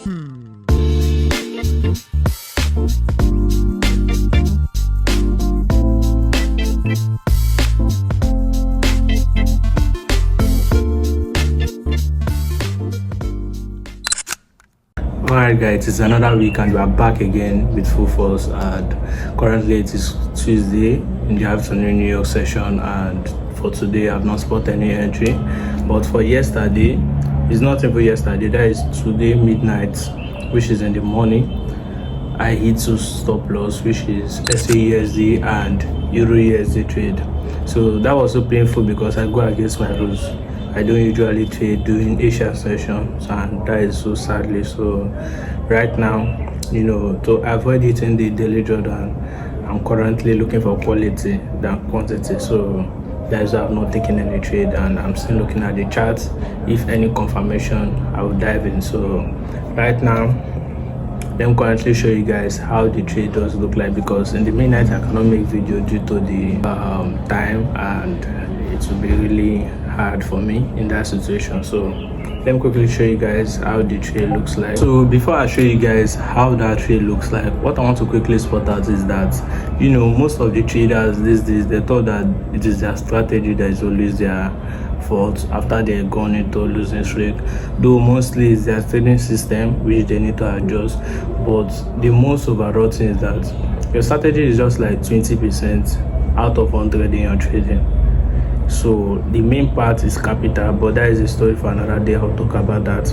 Alright guys, it's another week and we are back again with full force, and currently it is Tuesday in the afternoon New York session, and for today I've not spotted any entry, but for yesterday, it's not even yesterday, that is today midnight, which is in the morning, I hit 2 stop loss, which is SAUSD and Euro USD trade. So that was so painful because I go against my rules. I don't usually trade during Asia sessions, and that is so sadly. So right now, to avoid hitting the daily drawdown, I'm currently looking for quality than quantity. So that is why I've not taken any trade, and I'm still looking at the charts. If any confirmation, I will dive in. So right now, let me currently show you guys how the trade does look like, because in the midnight I cannot make video due to the time, and it will be really hard for me in that situation. So let me quickly show you guys how the trade looks like. So before I show you guys how that trade looks like, what I want to quickly spot out is that most of the traders these days, they thought that it is their strategy that is always their fault after they've gone into losing streak, though mostly it's their trading system which they need to adjust. But the most overall thing is that your strategy is just like 20% out of 100 in your trading. So the main part is capital, but that is a story for another day. I'll talk about that.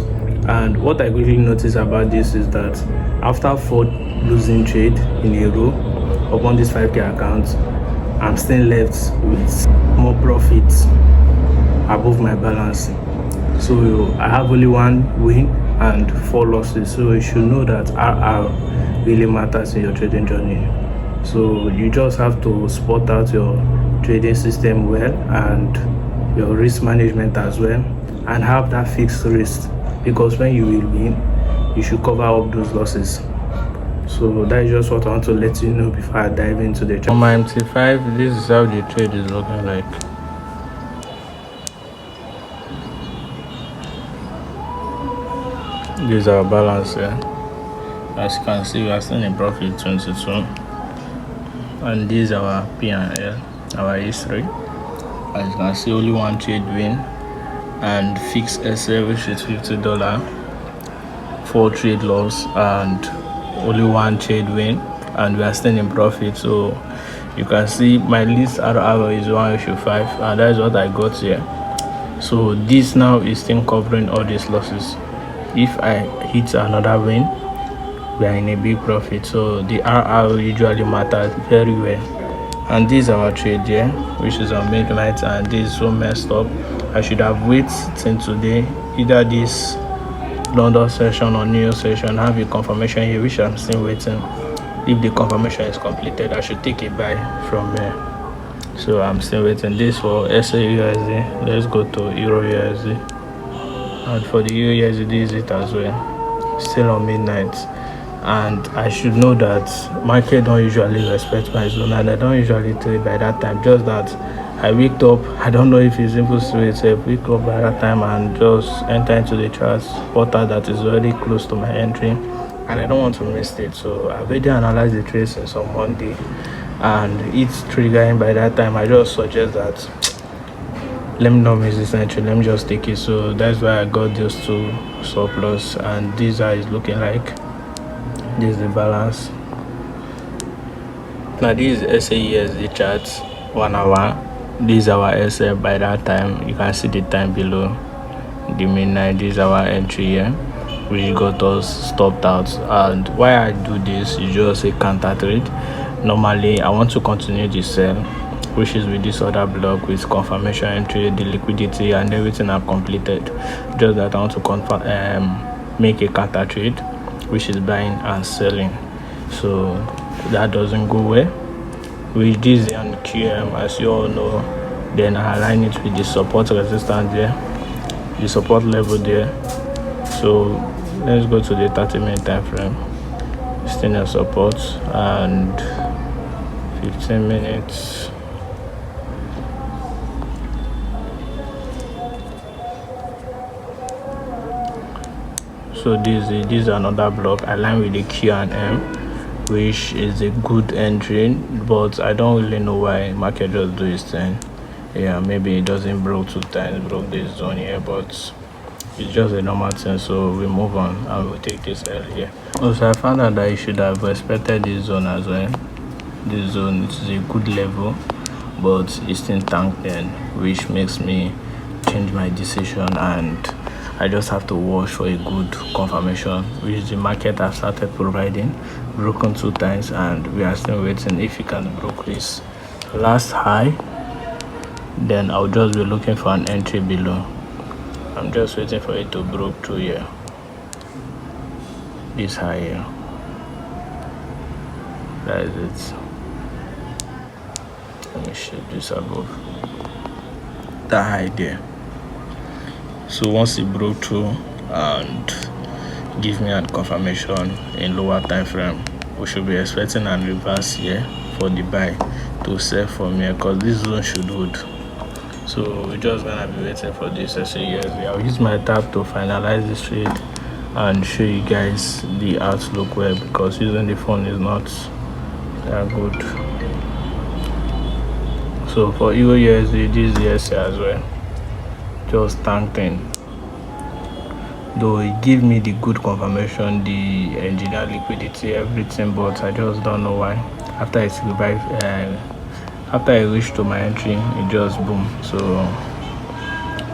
And what I quickly noticed about this is that after 4 losing trade in a row upon this 5k account, I'm still left with more profits above my balance. So I have only 1 win and 4 losses. So you should know that RR really matters in your trading journey. So you just have to spot out your trading system well and your risk management as well, and have that fixed risk, because when you will win, you should cover up those losses. So that is just what I want to let you know before I dive into the trade. On my MT5, this is how the trade is looking like. This is our balance here. As you can see, we are still in profit 22, and this is our P&L, our history. As you can see, only 1 trade win and fixed SL, which is $50, 4 trade loss and only 1 trade win, and we are still in profit. So you can see my least RR is 1/5, and that is what I got here. So this now is still covering all these losses. If I hit another win, we are in a big profit. So the RR usually matters very well. And this is our trade here, which is on midnight, and this is so messed up. I should have waited till today, either this London session or New York session, have a confirmation here, which I'm still waiting. If the confirmation is completed, I should take a buy from here. So I'm still waiting. This for SAUSD. Let's go to Euro USD, and for the Euro USD, this is it as well, still on midnight. And I should know that market don't usually respect my zone, and I don't usually trade by that time. Just that I wake up, I don't know if it's simple to itself, wake up by that time and just enter into the charts portal that is already close to my entry, and I don't want to miss it. So I've already analyzed the trade since on Monday, and it's triggering by that time. I just suggest that let me not miss this entry, let me just take it. So that's why I got those 2 surplus, and this is how it's looking like. This is the balance. Now this is SAUSD charts 1 hour. This is our SL by that time. You can see the time below the midnight. This is our entry here, which got us stopped out. And why I do this is just a counter trade. Normally I want to continue the sell, which is with this other block with confirmation entry, the liquidity and everything I've completed. Just that I want to make a counter trade, which is buying and selling. So that doesn't go well with this on QM, as you all know. Then I align it with the support resistance there, the support level there. So let's go to the 30-minute time frame. Still a support, and 15 minutes. So this is another block aligned with the Q and M, which is a good entry, but I don't really know why market just do its thing. Yeah, maybe it doesn't broke 2 times, broke this zone here, but it's just a normal thing. So we move on and we'll take this L here. Also, I found out that you should have respected this zone as well. This zone is a good level, but it's still tanked in, which makes me change my decision, and I just have to watch for a good confirmation, which the market has started providing. Broken 2 times, and we are still waiting. If you can broke this last high, then I'll just be looking for an entry below. I'm just waiting for it to break through here, this high here. That is it. Let me shift this above that high there. So once it broke through and give me a confirmation in lower time frame, we should be expecting a reverse here for the buy to sell from here, because this zone should hold. So we're just gonna be waiting for this SAES. I'll use my tab to finalize this trade and show you guys the outlook well, because using the phone is not that good. So for Euro USD, this is SA as well, just tanked in. Though it give me the good confirmation, the engineer liquidity, everything, but I just don't know why. After I survive, after I reach to my entry, it just boom. So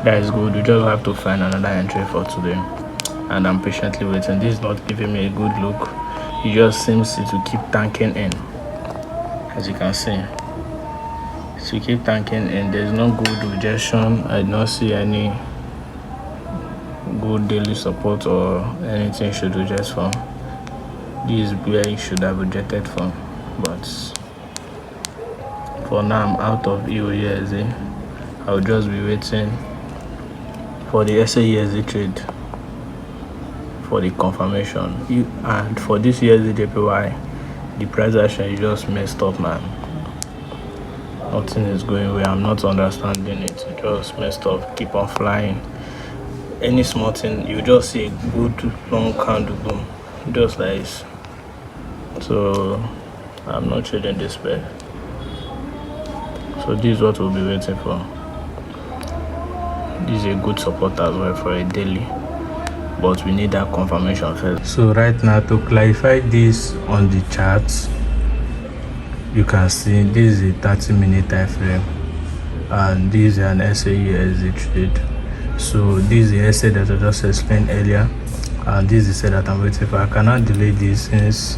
that is good. We just have to find another entry for today, and I'm patiently waiting. This is not giving me a good look. It just seems to keep tanking in, as you can see. To keep tanking in, there's no good rejection. I don't see any good daily support or anything should reject from. This is where you should have rejected from, but for now I'm out of EUSD. I'll just be waiting for the SAESD trade for the confirmation. And for this USD the price action is just messed up, man. Nothing is going well. I'm not understanding it. It just messed up. Keep on flying. Any small thing, you just see a good long candle boom, just like this. So I'm not trading this pair. So this is what we'll be waiting for. This is a good support as well for a daily, but we need that confirmation first. So right now, to clarify this on the charts, you can see this is a 30-minute time frame, and this is an SAESD trade. So this is the essay that I just explained earlier, and this is the essay that I'm waiting for. I cannot delay this since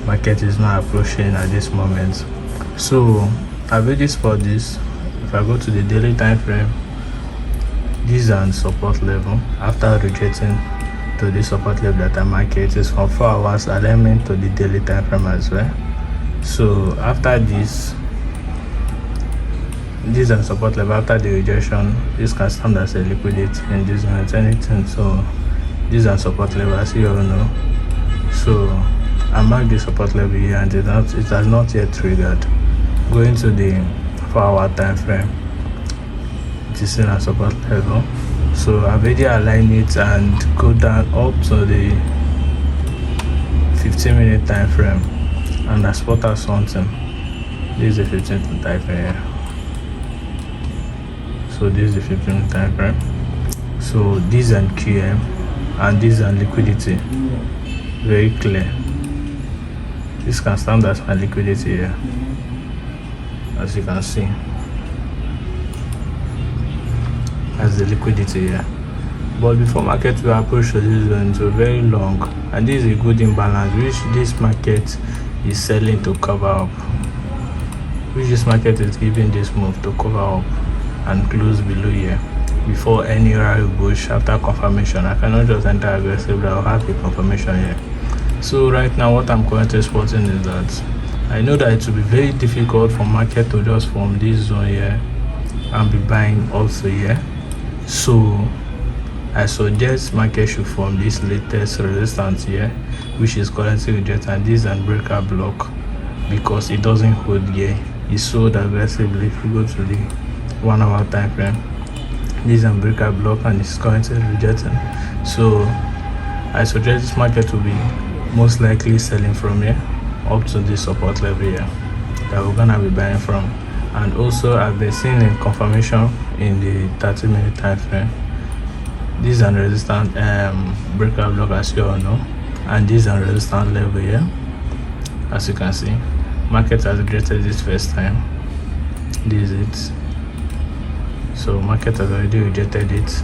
market is not approaching at this moment. So I've already spot this. If I go to the daily time frame, this is an support level. After rejecting to the support level that I mark, it is from 4 hours alignment to the daily time frame as well. So after this is a support level. After the rejection, this can stand as a liquidity in this minute, anything. So this is a support level, as you all know. So I mark the support level here, and it has not yet triggered. Going to the 4-hour time frame, it is in a support level. So I've already aligned it and go down up to the 15-minute time frame, and I spot out something. This is the 15th time frame. So this is the 15th time frame. So this is an QM and this is an liquidity. Very clear. This can stand as my liquidity here, as you can see, as the liquidity here. But before market will approach to this zone, so very long, and this is a good imbalance which this market is selling to cover up, which this market is giving this move to cover up and close below here before any rally push. After confirmation, I cannot just enter aggressively. I'll have a confirmation here. So right now what I'm currently spotting is that I know that it will be very difficult for market to just form this zone here and be buying also here. So I suggest market should form this latest resistance here, which is currently rejected, and this is a breaker block because it doesn't hold here. It's sold aggressively. If you go to the 1 hour time frame, this is a breaker block and it's currently rejecting. So I suggest this market will be most likely selling from here up to this support level here that we're gonna be buying from. And also I've been seeing a confirmation in the 30-minute time frame. This is a resistance breakout block, as you all know, and this is a resistance level here. As you can see, market has rejected this first time. This is it. So market has already rejected it.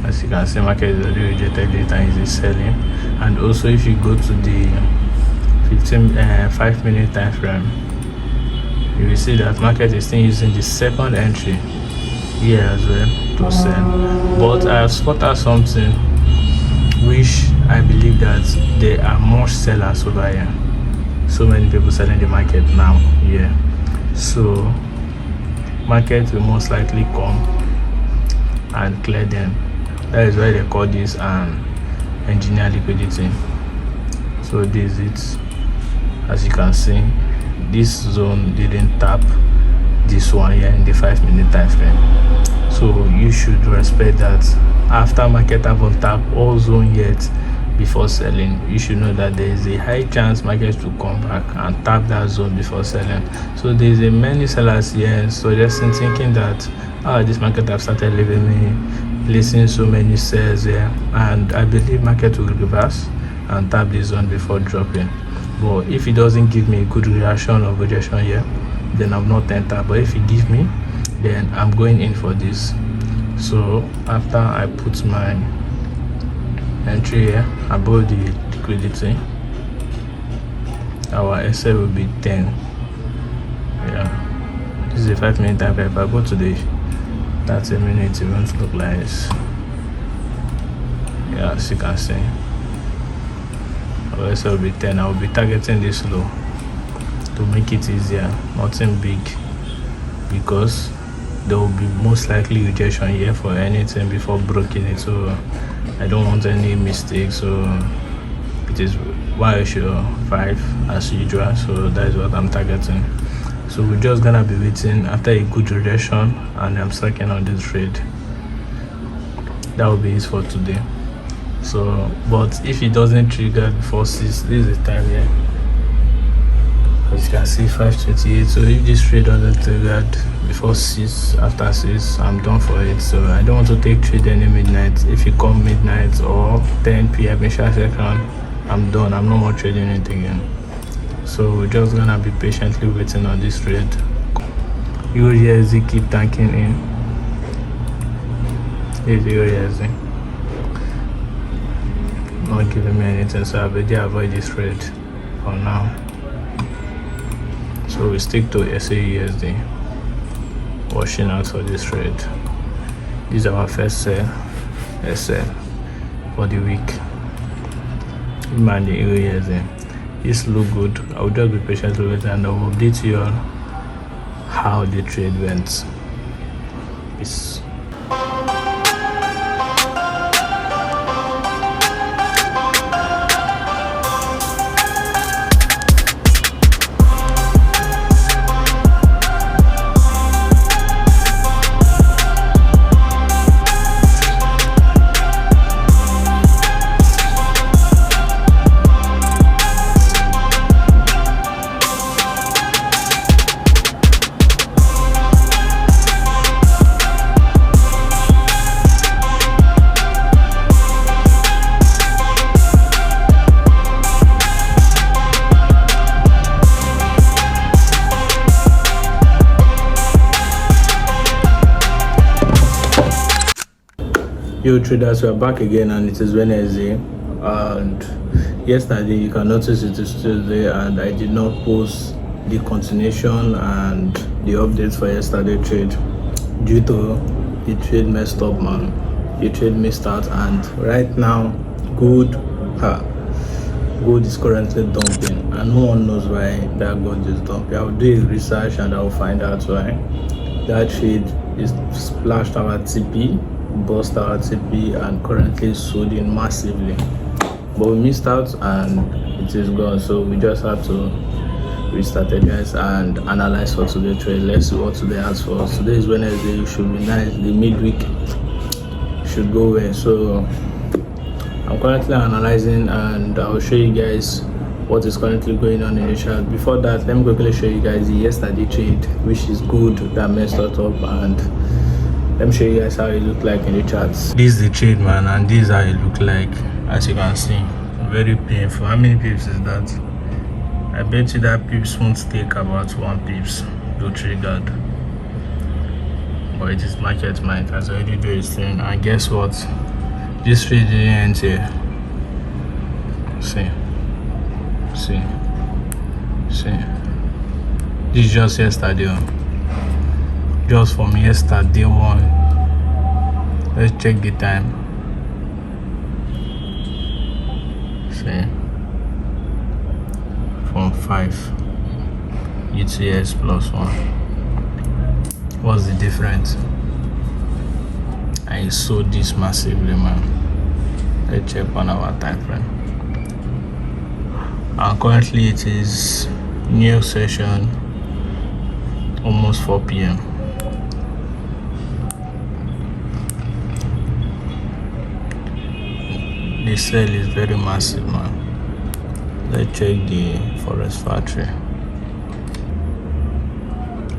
As you can see, market has already rejected it and is selling. And also if you go to the 5-minute time frame, you will see that market is still using the second entry here as well to sell. But I have spotted something which I believe that there are more sellers over here. So many people selling the market now here. So market will most likely come and clear them. That is why they call this an engineer liquidity. So this is it. As you can see, this zone didn't tap this one here in the 5-minute time frame. So you should respect that. After market haven't tapped all zone yet before selling, you should know that there is a high chance market will come back and tap that zone before selling. So there is a many sellers here suggesting, thinking that this market have started leaving me, placing so many sales here, and I believe market will reverse and tap this zone before dropping. But if it doesn't give me a good reaction or rejection here, then I'm not entered. But if it gives me, then I'm going in for this. So after I put my entry here above the liquidity, our SL will be 10. Yeah, this is a 5-minute time. If I go to the 30-minute, it won't look like this. Yeah, as you can see, our SL will be 10. I will be targeting this low to make it easier, nothing big, because there will be most likely rejection here for anything before breaking it. So I don't want any mistakes. So it is Y/5 as usual. So that is what I'm targeting. So we're just gonna be waiting after a good rejection, and I'm stacking on this trade. That will be it for today. So, but if it doesn't trigger before 6, this is the time here. As you can see, 5:28. So if this trade doesn't trigger before 6, after 6, I'm done for it. So I don't want to take trade any midnight. If you come midnight or 10 p.m. in short second, I'm done. I'm no more trading anything again. So we're just gonna be patiently waiting on this trade. USD keep tanking in. Here's the USD. Not giving me anything, so I better avoid this trade for now. So we stick to SAUSD, watching out for this trade. This is our first sell, SL for the week. Man, the USD. This look good. I will just be patiently waiting, and I will update you on how the trade went. Peace. Yo traders, we are back again, and it is Wednesday. And yesterday, you can notice it is Tuesday, and I did not post the continuation and the updates for yesterday trade due to the trade messed up, man. The trade missed out, and right now gold is currently dumping, and no one knows why that gold is dumping. I will do a research and I will find out why. That trade is splashed our TP, bust our TP, and currently sold in massively, but we missed out and it is gone. So we just have to restart it, guys, and analyze for today trade. Let's see what today has for us. Today is Wednesday. It should be nice. The midweek should go where. So I'm currently analyzing, and I'll show you guys what is currently going on in the chart. Before that, let me quickly show you guys the yesterday trade, which is good, that messed us up, and let me show you guys how it looked like in the charts. This is the trade, man, and this is how it looked like. As you can see, very painful. How many pips is that? I bet you that pips won't take about 1 pips to triggered. But it is market mind, has already do its thing. And guess what? This trade didn't end here. See. This is just yesterday. Just from yesterday one. Let's check the time. See. From 5 ETS plus 1. What's the difference? I sold this massively, man. Let's check on our time frame. And currently it is New York session, almost 4 p.m. The sell is very massive, man. Let's check the FOREX factory.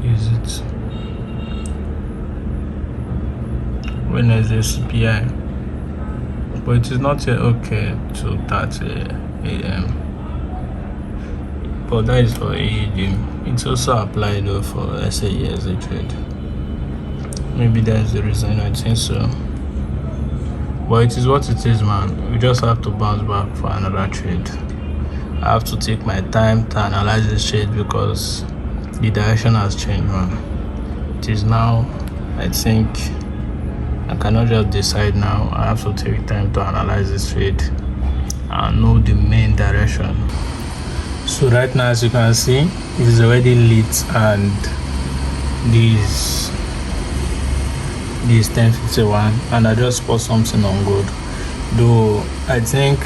Is it Wednesday CPI? But it is not yet okay to 30 a.m. But that is for AED. It's also applied though for SAESA trade. Maybe that's the reason. I think so. But it is what it is, man. We just have to bounce back for another trade. I have to take my time to analyze this trade because the direction has changed, man. It is now, I think, I cannot just decide now. I have to take time to analyze this trade and know the main direction. So right now, as you can see, it is already lit, and this 10:51, and I just bought something on gold. Though I think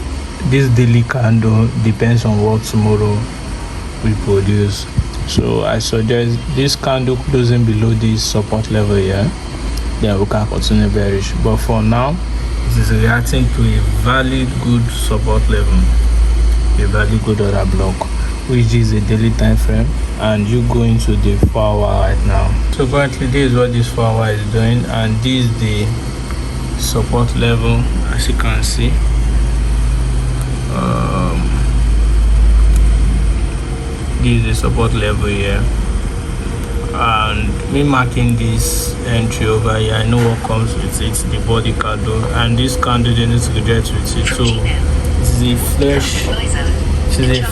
this daily candle depends on what tomorrow we produce. So I suggest this candle closing below this support level here, then we can continue bearish. But for now, it is reacting to a valid good support level, a valid good order block, which is a daily time frame, and you go into the 4-hour right now. So currently this is what this 4-hour is doing, and this is the support level, as you can see. This is the support level here, and me marking this entry over here, I know what comes with it, the body candle, and this candle they need to reject with it. So this is a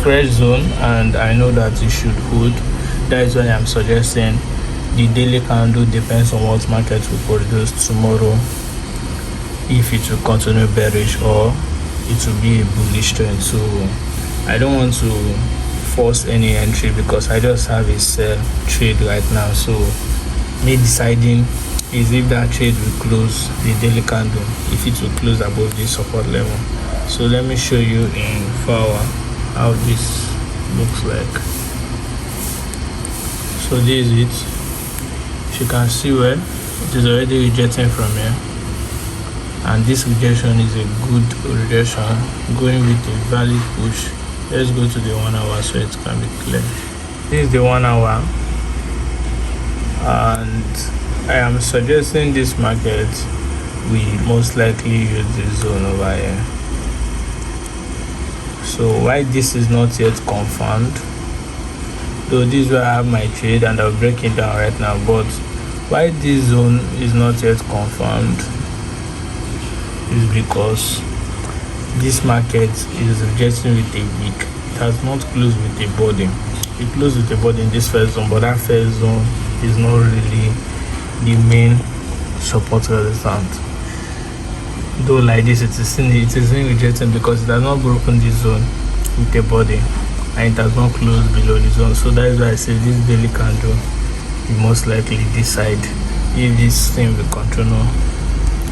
fresh zone, and I know that it should hold. That is why I'm suggesting the daily candle depends on what market will produce tomorrow, if it will continue bearish or it will be a bullish trend. So I don't want to force any entry because I just have a sell trade right now. So me deciding is if that trade will close the daily candle, if it will close above this support level. So let me show you in 4-hour how this looks like. So this is it. As you can see where it is already rejecting from here, and this rejection is a good rejection going with a valid push. Let's go to the 1 hour so it can be clear. This is the 1 hour, and I am suggesting this market we most likely use this zone over here. So why this is not yet confirmed, though this is where I have my trade and I'll break it down right now, but why this zone is not yet confirmed is because this market is rejecting with a wick. It has not closed with a body. It closed with a body in this first zone, but that first zone is not really the main support resistance. Though like this, it is in rejecting because it has not broken this zone with a body, and it has not closed below the zone. So that is why I say this daily candle will most likely decide if this thing will continue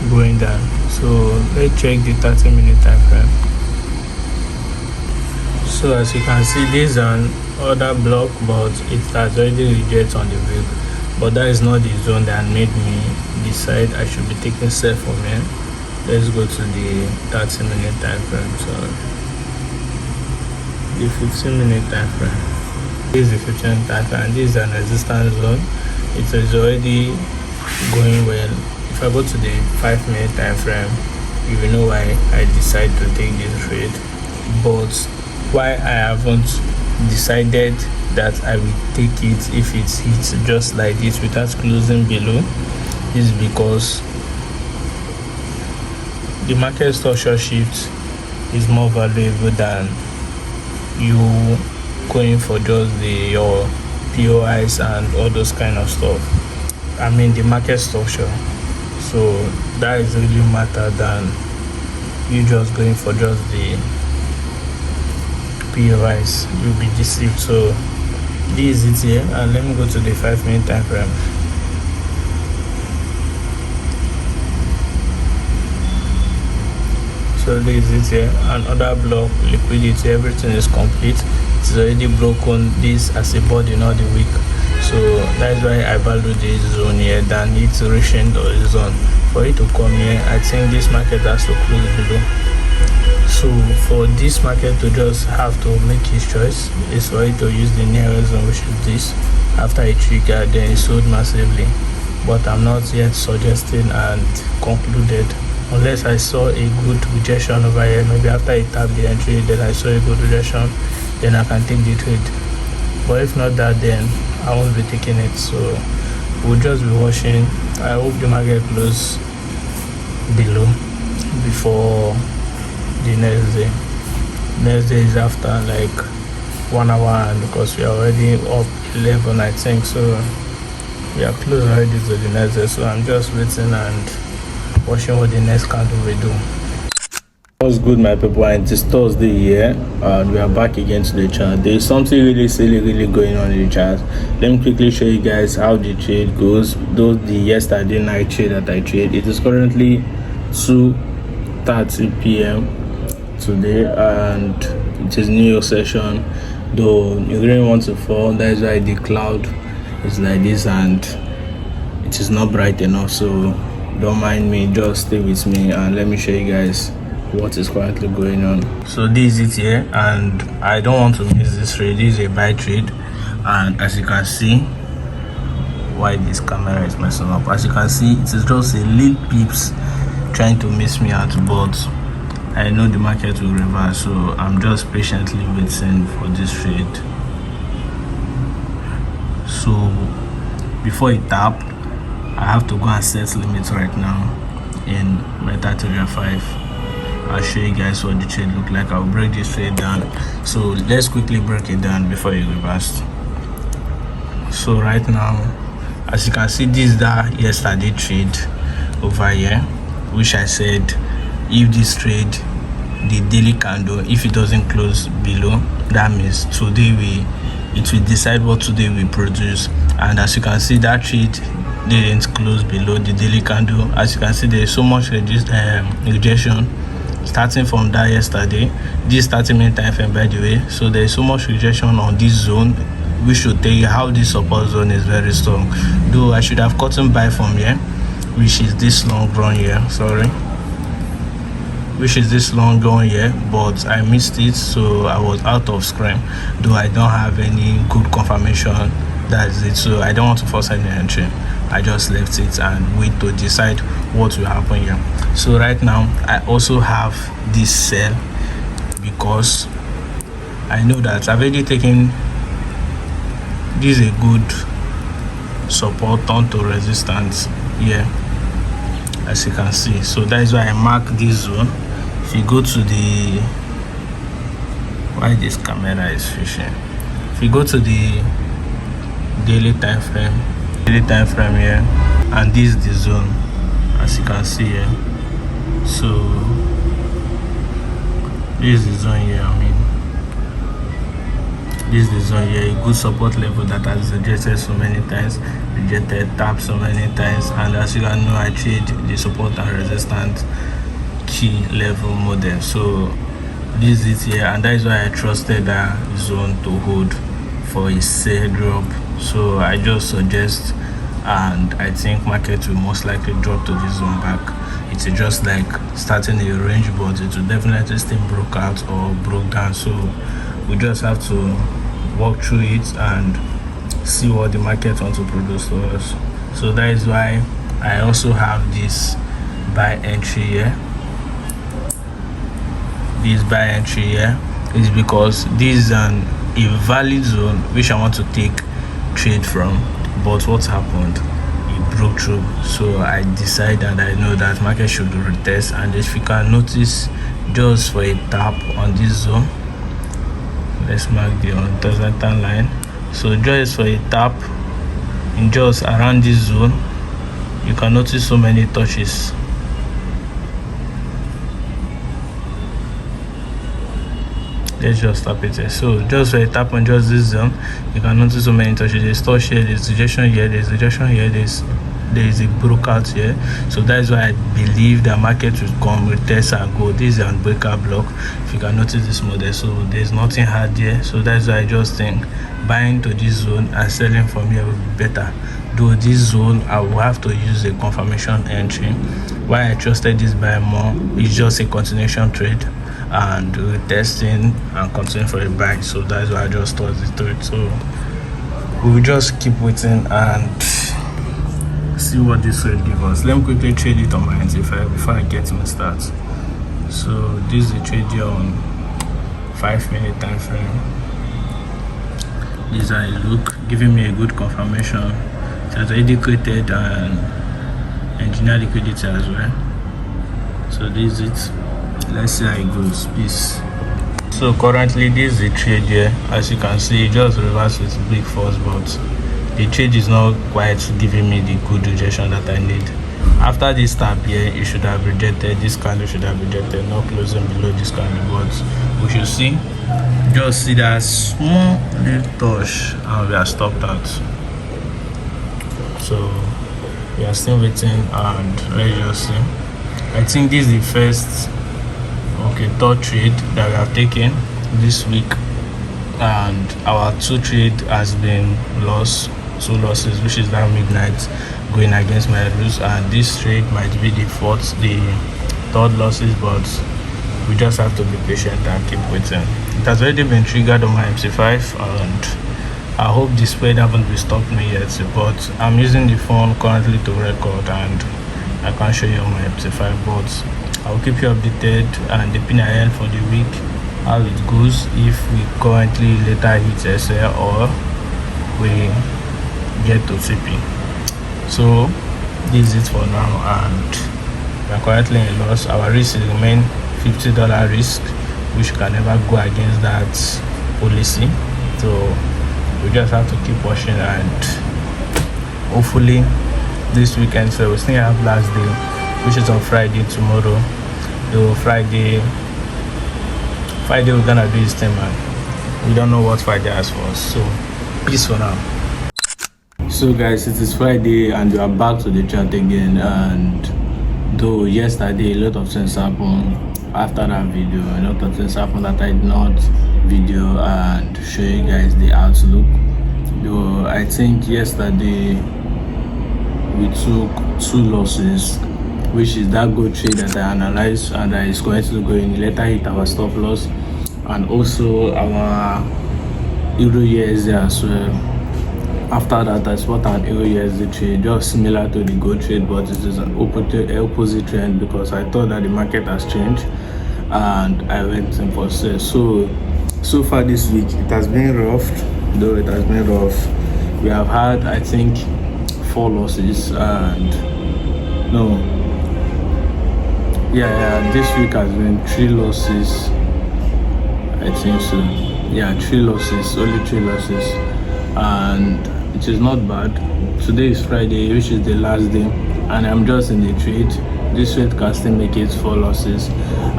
going down. So let's check the 30-minute time frame. So as you can see, this is an order block, but it has already rejected on the wick. But that is not the zone that made me decide I should be taking sell from here. let's go to the 30-minute time frame. So the 15-minute time frame. This is the 15-minute time frame, and this is an resistance zone. It is already going well. If I go to the 5-minute time frame, you will know why I decided to take this trade. But why I haven't decided that I will take it if it hits just like this without closing below is because the market structure shift is more valuable than you going for just your POIs and all those kind of stuff. I mean the market structure. So that is really matter than you just going for just the POIs. You'll be deceived. So this is it here, and let me go to the 5-minute time frame. So this is it here, another block, liquidity, everything is complete. It's already broken this as a body, not the week. So that's why I value this zone here than it reaching the zone. For it to come here, I think this market has to close below. So for this market to just have to make his choice is for it to use the nearest zone, which is this. After it triggered, then it sold massively. But I'm not yet suggesting and concluded unless I saw a good rejection over here. Maybe after I tap the entry, then I saw a good rejection, then I can take the trade. But if not that, then I won't be taking it. So we'll just be watching. I hope the market close below before the next day. Next day is after like 1 hour, and because we are already up 11, I think, so we are close already to the next day. So I'm just waiting and watching what the next candle will do. What's good, my people? And it's Thursday here, and we are back again to the chart. There is something really silly going on in the chart. Let me quickly show you guys how the trade goes. Though the yesterday night trade that I trade, it is currently 2:30 p.m. today, and it is New York session. Though you really want to fall, that is why the cloud is like this and it is not bright enough. So don't mind me, just stay with me and let me show you guys what is currently going on. So this is it here, and I don't want to miss this trade. This is a buy trade, and as you can see, why this camera is messing up, as you can see, it is just a little peeps trying to miss me out, but I know the market will reverse, so I'm just patiently waiting for this trade. So before it tap, I have to go and set limits right now in MetaTrader 5. I'll show you guys what the trade look like. I'll break this trade down. So let's quickly break it down before it reverses. So right now, as you can see, this is that yesterday trade over here, which I said if this trade, the daily candle, if it doesn't close below, that means today it will decide what today we produce. And as you can see, that trade didn't close below the daily candle. As you can see, there is so much rejection starting from that yesterday. This 30-minute time frame, by the way. So there is so much rejection on this zone. We should tell you how this support zone is very strong. Though I should have gotten buy from here, which is this long run here, which is this long run here, but I missed it, so I was out of screen. Though I don't have any good confirmation, that's it. So I don't want to force any entry. I just left it and wait to decide what will happen here. So right now I also have this sell because I know that I've already taken this is a good support turn to resistance here, as you can see. So that is why I mark this zone. If you go to the, why this camera is fishing, if you go to the daily time frame here, and this is the zone, as you can see here. So this is the zone here. This is the zone here, a good support level that has rejected so many times, tapped so many times, and as you can know, I trade the support and resistance key level model. So this is it here, and that is why I trusted that zone to hold for a sell drop. So I just suggest, and I think market will most likely drop to this zone back. it's just like starting a range, but it will definitely still broke out or broke down. So we just have to walk through it and see what the market wants to produce to us. So that is why I also have this buy entry here. This buy entry here is because this is a valid zone which I want to take trade from, but what happened, it broke through. So I decided, and I know that market should retest, and if you can notice, just for a tap on this zone, let's mark the horizontal line. So just for a tap in just around this zone, you can notice so many touches. Let's just tap it here. So just for a tap on just this zone, you can notice so many touches. There's touch here, there's rejection here, there's rejection here, there is a breakout here. So that is why I believe the market will come with retest and go. This is a breaker block, if you can notice this model. So there's nothing hard here. So that's why I just think buying to this zone and selling from here will be better. Though this zone I will have to use a confirmation entry. Why I trusted this buy more is just a continuation trade and retesting and continuing for a buy. So that's why I just thought it through it. So we will just keep waiting and see what this will give us. Let me quickly trade it on my NT5 before I get my start. So this is a trade here on 5-minute time frame. This is how it look, giving me a good confirmation. It has already created an engineer liquidity as well. So this is it. Let's see how it goes. Peace. So currently this is the trade here. As you can see, it just reversed with big force, but the trade is not quite giving me the good rejection that I need. After this tap here, it should have rejected. This candle should have rejected, not closing below this candle, but we should see. Just see that small little touch and we are stopped out. So we are still waiting, and let's just see. I think this is the first third trade that we have taken this week, and our 2 trade has been lost, 2 losses, which is now midnight going against my rules, and this trade might be the third losses, but we just have to be patient and keep waiting. It has already been triggered on my MC5, and I hope the spread haven't been stopped me yet, but I'm using the phone currently to record and I can't show you on my MC5, but I'll keep you updated and the ahead for the week, how it goes, if we currently later hit SL or we get to CP. So this is it for now, and we are currently in loss. Our risk remain $50 risk, which can never go against that policy. So we just have to keep watching, and hopefully this weekend, so we still have last day, which is on Friday tomorrow. So Friday we're gonna do this thing, man. We don't know what Friday has for us. So peace for now. So guys, it is Friday and we are back to the chat again, and though yesterday a lot of things happened after that video, a lot of things happened that I did not video and show you guys the outlook. Though I think yesterday we took 2 losses, which is that gold trade that I analyzed and that is going to go in. Later hit our stop loss, and also our Euro USD as well. After that, I spot an Euro USD trade, just similar to the gold trade, but it is an opposite trend because I thought that the market has changed and I went in for sale. So far this week it has been rough, though it has been rough. We have had, I think, 4 losses, and this week has been 3 losses, I think so. Yeah, 3 losses, only 3 losses, and it is not bad. Today is Friday, which is the last day, and I'm just in the trade. This trade can still make it 4 losses,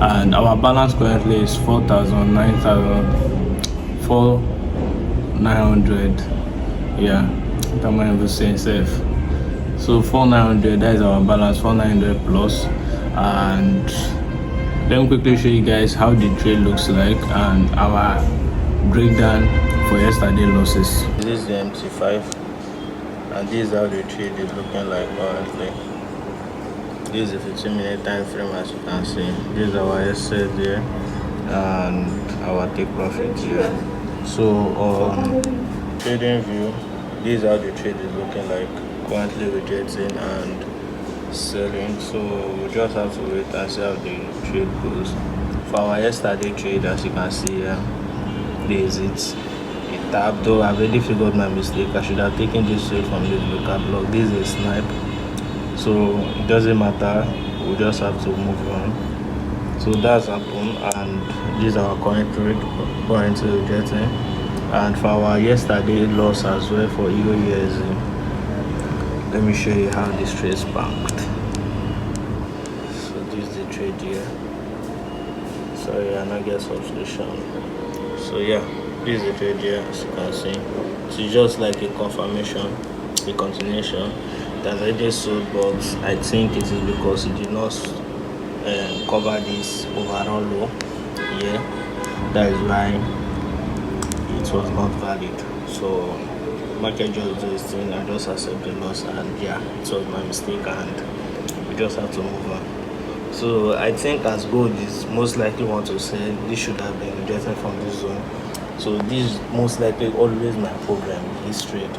and our balance currently is 4,900. Yeah, that might be saying safe. So 4,900, that is our balance, 4,900 plus. And let me quickly show you guys how the trade looks like and our breakdown for yesterday losses. This is the MC5, and this is how the trade is looking like currently. This is a 15-minute time frame, as you can see. This is our SL there and our take profit here. So trading view, this is how the trade is looking like. Currently rejecting and selling, so we just have to wait and see how the trade goes. For our yesterday trade, as you can see here, this is it tapped. Though I've already figured my mistake, I should have taken this trade from this local block. This is a snipe, so it doesn't matter, we just have to move on. So that's happened, and this is our current trade, currently rejecting. And for our yesterday loss as well for Euro USD, let me show you how this trade is banked. So this is the trade here. Sorry, I not get subscription. So yeah, this is the trade here, as you can see. It's just like a confirmation, a continuation. It has already sold, but I think it is because it did not cover this overall low here. That is why it was not valid. So market just do its thing and just accept the loss, and yeah, it was my mistake and we just have to move on. So I think as gold is most likely want to say, this should have been rejected from this zone. So this is most likely always my problem, this trade.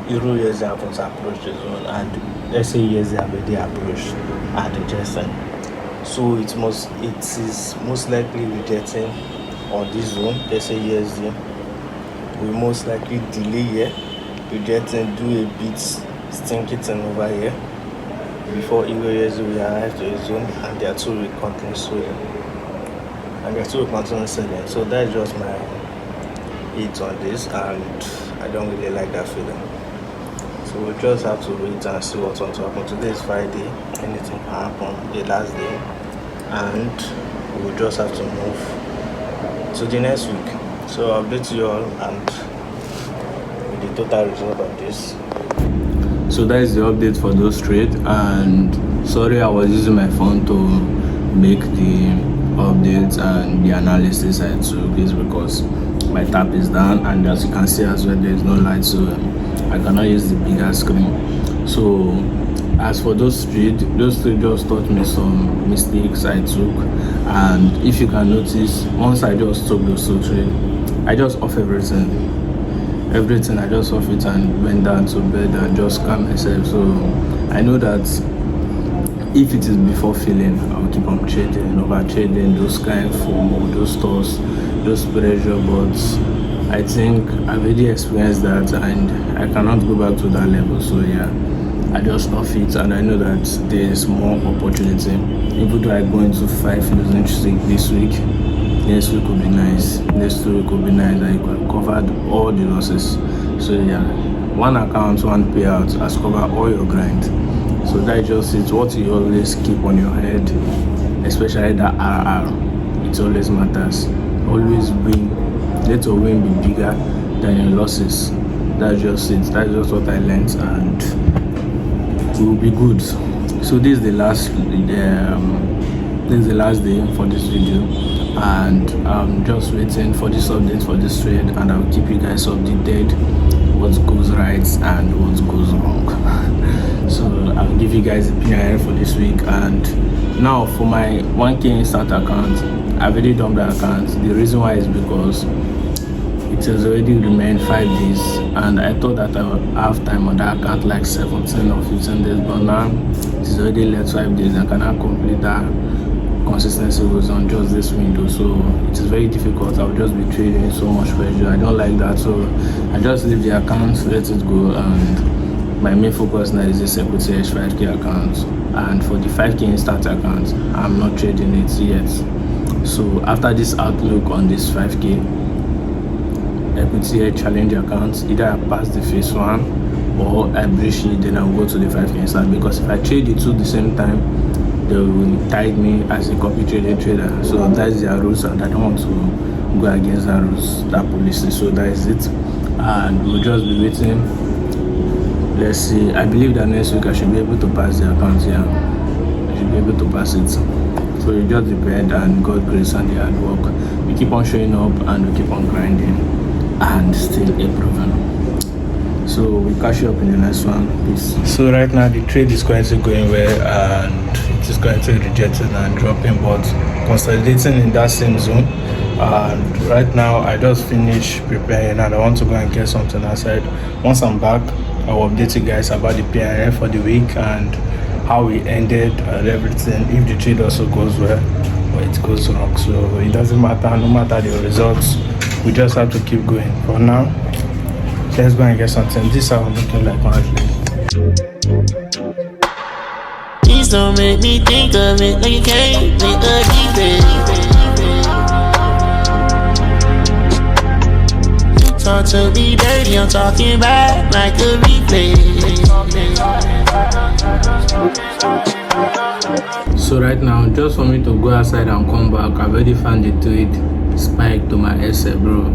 Euro USD happens to approach the zone, and let's say USD have already approached and rejecting. So it is most likely rejecting on this zone. Let's say USD we most likely delay here, rejecting, do a bit stinky thing over here before Euro USD will arrive to a zone, and their two will continue selling. So that's just my hit on this, and I don't really like that feeling. So we just have to wait and see what's going to happen. Today is Friday, anything can happen, the last day, and we'll just have to move to the next week. So I'll update you all and with the total result of this. So that is the update for those trades, and sorry I was using my phone to make the updates and the analysis I took is because my tap is down, and as you can see as well, there is no light, so I cannot use the bigger screen. So as for those trades just taught me some mistakes I took, and if you can notice, once I just took those two trades, I just off everything. I just off it and went down to bed and just calm myself. So I know that if it is before feeling, I'll keep on trading, over trading, those kind of FOMO, those stores, those pressure. But I think I've already experienced that and I cannot go back to that level. So yeah, I just off it, and I know that there is more opportunity. Even though I go into 5 losing streak this week, next week will be nice. Next week will be nice. I covered all the losses. So yeah, one account, one payout has covered all your grind. So that just is what you always keep on your head, especially that RR. It always matters. Always win. Let your win be bigger than your losses. That's just it. That's just what I learned, and it will be good. So this is the last day for this video, and I'm just waiting for this update for this trade, and I'll keep you guys updated what goes right and what goes wrong. So I'll give you guys a PIN for this week. And now for my 1K instant account, I've already done the account. The reason why is because it has already remained 5 days, and I thought that I would have time on that account like 17 or 15 days, but now it is already left 5 days. I cannot complete that consistency was on just this window, so it is very difficult. I'll just be trading so much pressure. I don't like that, so I just leave the account, let it go, and my main focus now is this Equity Edge 5K account. And for the 5K instant account, I'm not trading it yet. So after this outlook on this 5K Equity Edge challenge account, either I pass the phase 1 or I breach it, then I'll go to the 5K instant, because if I trade the two at the same time, they will tag me as a copy trading trader. So that's their rules, and I don't want to go against that rules, that policy. So that is it, and we'll just be waiting. Let's see. I believe that next week I should be able to pass the account here. I should be able to pass it. So you just depend, and God grace and the hard work. We keep on showing up and we keep on grinding and still improving. So we'll catch you up in the next one. Peace. So right now the trade is currently going well, and it is currently rejecting and dropping, but consolidating in that same zone. And right now I just finished preparing and I want to go and get something outside. Once I'm back, I'll update you guys about the PNF for the week and how we ended and everything, if the trade also goes well or it goes wrong. So it doesn't matter, no matter the results, we just have to keep going. For now, let's go and get something. This is how I'm looking like currently. Please don't make me think of it like you can't make a defense. You talk to me dirty, I'm talking back like a replay. So right now, just for me to go outside and come back, I've already found the trade spike to my SF, bro.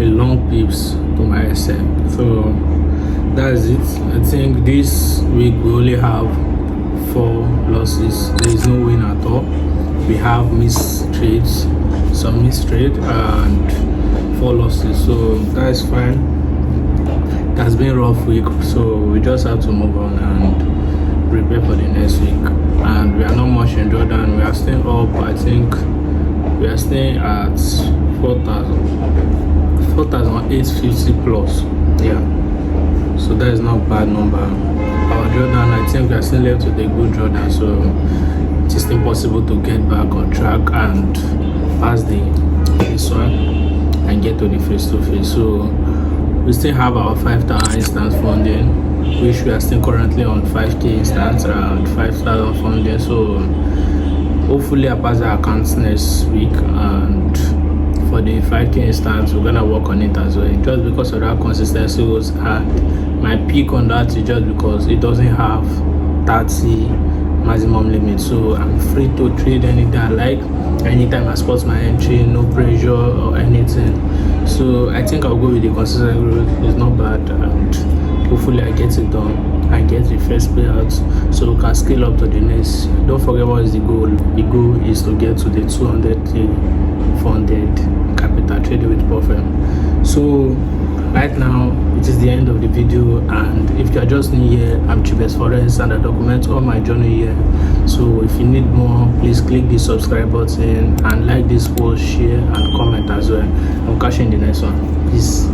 A long pips to my SF. So that's it. I think this week we only have 4 losses. There is no win at all. We have missed trades, some missed trade, and 4 losses. So that's fine. It has been a rough week, so we just have to move on and prepare for the next week. And we are not much in Jordan. We are staying up. I think we are staying at 4,850 plus. Yeah. So that is not a bad number. Our Jordan, I think we are still left with a good Jordan. So it is impossible to get back on track and pass this one and get to the face-to-face. So we still have our 5,000 instance funding, which we are still currently on 5k instance, around 5,000 funding. So hopefully I pass the accounts next week, and for the 5k instance we're gonna work on it as well, just because of that consistency was hard. My peak on that is just because it doesn't have 30 maximum limit, so I'm free to trade anything I like, anytime I spot my entry, no pressure or anything. So I think I'll go with the consistent growth. It's not bad, and hopefully I get it done. I get the first payout so we can scale up to the next. Don't forget what is the goal. The goal is to get to the 200k funded capital trading with profit. So right now it is the end of the video, and if you are just new here, I'm Ep.4 and I document all my journey here. So if you need more, please click the subscribe button and like this post, share and comment as well. I'll catch you in the next one. Peace.